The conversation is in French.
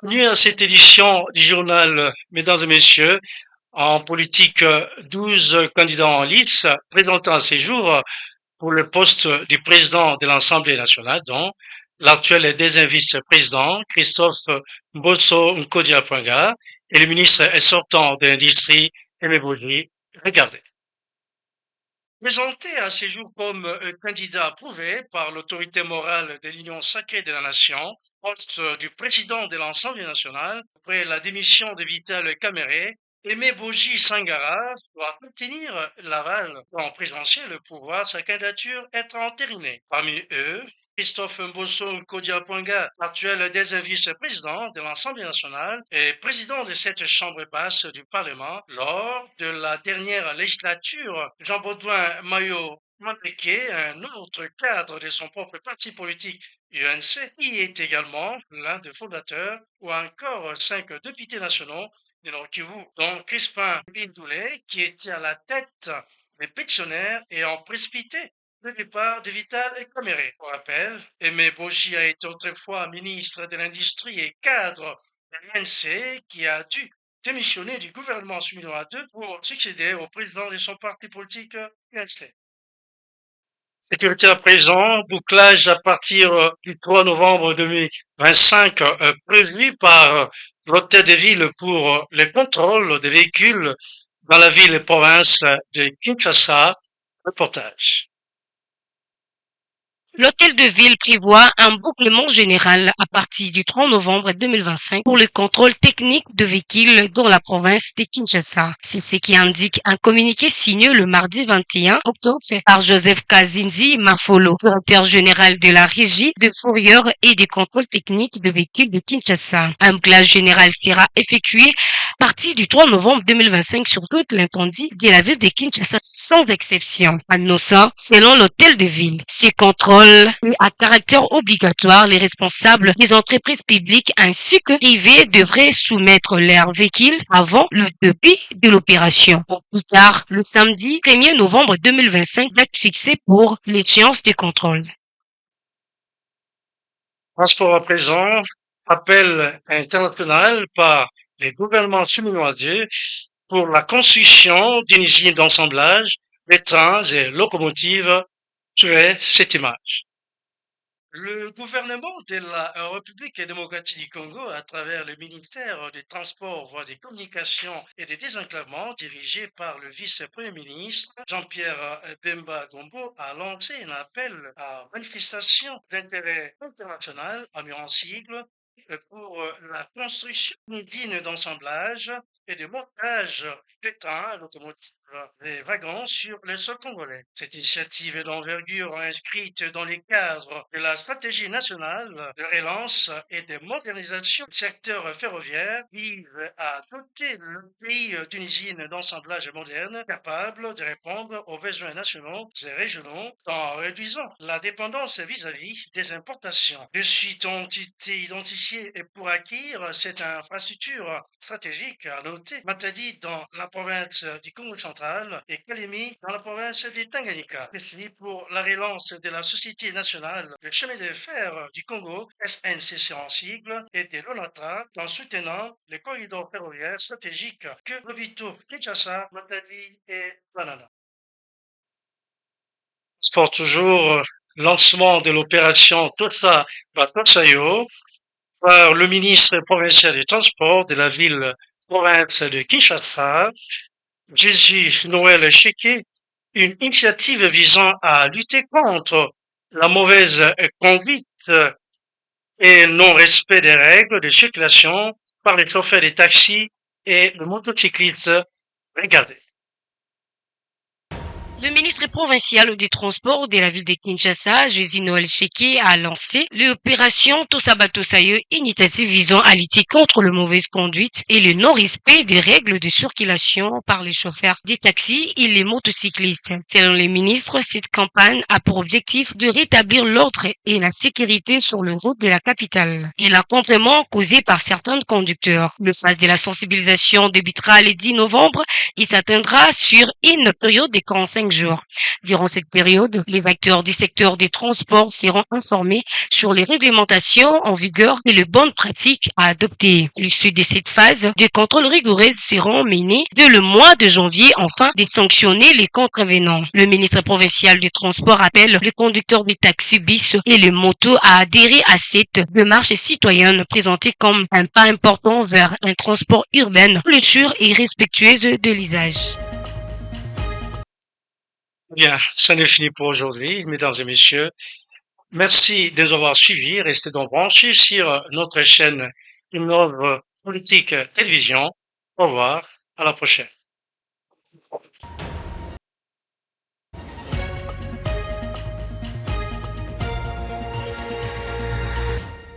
Bienvenue à cette édition du journal, mesdames et messieurs. En politique, 12 candidats en lice présentant à ces jours pour le poste du président de l'Assemblée nationale, dont l'actuel deuxième vice-président, Christophe Mbosso Nkodia-Pwanga, et le ministre sortant de l'Industrie, Aimé Boji. Regardez. Présenté à ces jours comme candidat approuvé par l'autorité morale de l'Union sacrée de la nation, poste du président de l'Assemblée nationale, après la démission de Vital Kamere, Aimé Boji Sangara doit obtenir l'aval pour présenter le pouvoir, sa candidature être entérinée. Parmi eux, Christophe Mbosso Nkodia-Pwanga, actuel deuxième vice-président de l'Assemblée nationale et président de cette chambre basse du Parlement lors de la dernière législature, Jean-Baudouin Mayo Mandeke, un autre cadre de son propre parti politique UNC, qui est également l'un des fondateurs, ou encore 5 députés nationaux de Nord Kivu, dont Crispin Bindoulé, qui était à la tête des pétitionnaires et en précipité le départ de Vital Kamere. Pour rappel, Aimé Boji a été autrefois ministre de l'Industrie et cadre de l'UNC qui a dû démissionner du gouvernement Sumino 2 pour succéder au président de son parti politique UNC. Sécurité à présent, bouclage à partir du 3 novembre 2025 prévu par l'hôtel de ville pour le contrôle des véhicules dans la ville et province de Kinshasa. Reportage. L'hôtel de ville prévoit un bouclement général à partir du 30 novembre 2025 pour le contrôle technique de véhicules dans la province de Kinshasa. C'est ce qui indique un communiqué signé le mardi 21 octobre par Joseph Kazinzi Mafolo, directeur général de la régie de fourrière et des contrôles techniques de véhicules de Kinshasa. Un bouclage général sera effectué à partir du 3 novembre 2025 sur toute l'étendue de la ville de Kinshasa, sans exception. Annonçant, selon l'hôtel de ville, ce contrôle à caractère obligatoire, les responsables des entreprises publiques ainsi que privées devraient soumettre leurs véhicules avant le début de l'opération. Plus tard, le samedi 1er novembre 2025, date fixée pour l'échéance de contrôle. Transport à présent, appel international par les gouvernements suminoisiens pour la construction d'une usine d'assemblage des trains et locomotives. Suivez cette image. Le gouvernement de la République démocratique du Congo, à travers le ministère des Transports, voies des Communications et des Désenclavements, dirigé par le vice-premier ministre Jean-Pierre Bemba Gombo, a lancé un appel à manifestation d'intérêt international, en sigle, pour la construction d'une usine d'assemblage et de montage de trains, locomotives et wagons sur le sol congolais. Cette initiative d'envergure inscrite dans les cadres de la stratégie nationale de relance et de modernisation du secteur ferroviaire vise à doter le pays d'une usine d'assemblage moderne capable de répondre aux besoins nationaux et régionaux en réduisant la dépendance vis-à-vis des importations. De suite ont été identifiés et pour acquérir cette infrastructure stratégique à noter Matadi dans la province du Congo central et Kalemi dans la province de Tanganyika. Ceci pour la relance de la Société nationale de chemin de fer du Congo, SNCC en sigle, et de l'ONATRA en soutenant les corridors ferroviaires stratégiques que Lobito, Kinshasa, Matadi et Banana. Pour toujours, lancement de l'opération Tosa Batosayo par le ministre provincial des Transports de la ville province de Kinshasa, Jésus Noël Cheke, une initiative visant à lutter contre la mauvaise conduite et non-respect des règles de circulation par les chauffeurs des taxis et les motocyclistes. Regardez. Le ministre provincial des Transports de la ville de Kinshasa, Jésus Noël Cheke, a lancé l'opération Tosabatosaye, initiative visant à lutter contre la mauvaise conduite et le non-respect des règles de circulation par les chauffeurs des taxis et les motocyclistes. Selon le ministre, cette campagne a pour objectif de rétablir l'ordre et la sécurité sur les routes de la capitale et l'accompagnement causé par certains conducteurs. Le phase de la sensibilisation débutera le 10 novembre et s'atteindra sur une période de 45 5 jours. Durant cette période, les acteurs du secteur des transports seront informés sur les réglementations en vigueur et les bonnes pratiques à adopter. À l'issue de cette phase, des contrôles rigoureux seront menés dès le mois de janvier afin de sanctionner les contrevenants. Le ministre provincial du transport appelle les conducteurs de taxis, bus et les motos à adhérer à cette démarche citoyenne présentée comme un pas important vers un transport urbain plus sûr et respectueux de l'usage. Bien, ça n'est fini pour aujourd'hui, mesdames et messieurs. Merci de nous avoir suivis. Restez donc branchés sur notre chaîne Innove Politique Télévision. Au revoir, à la prochaine.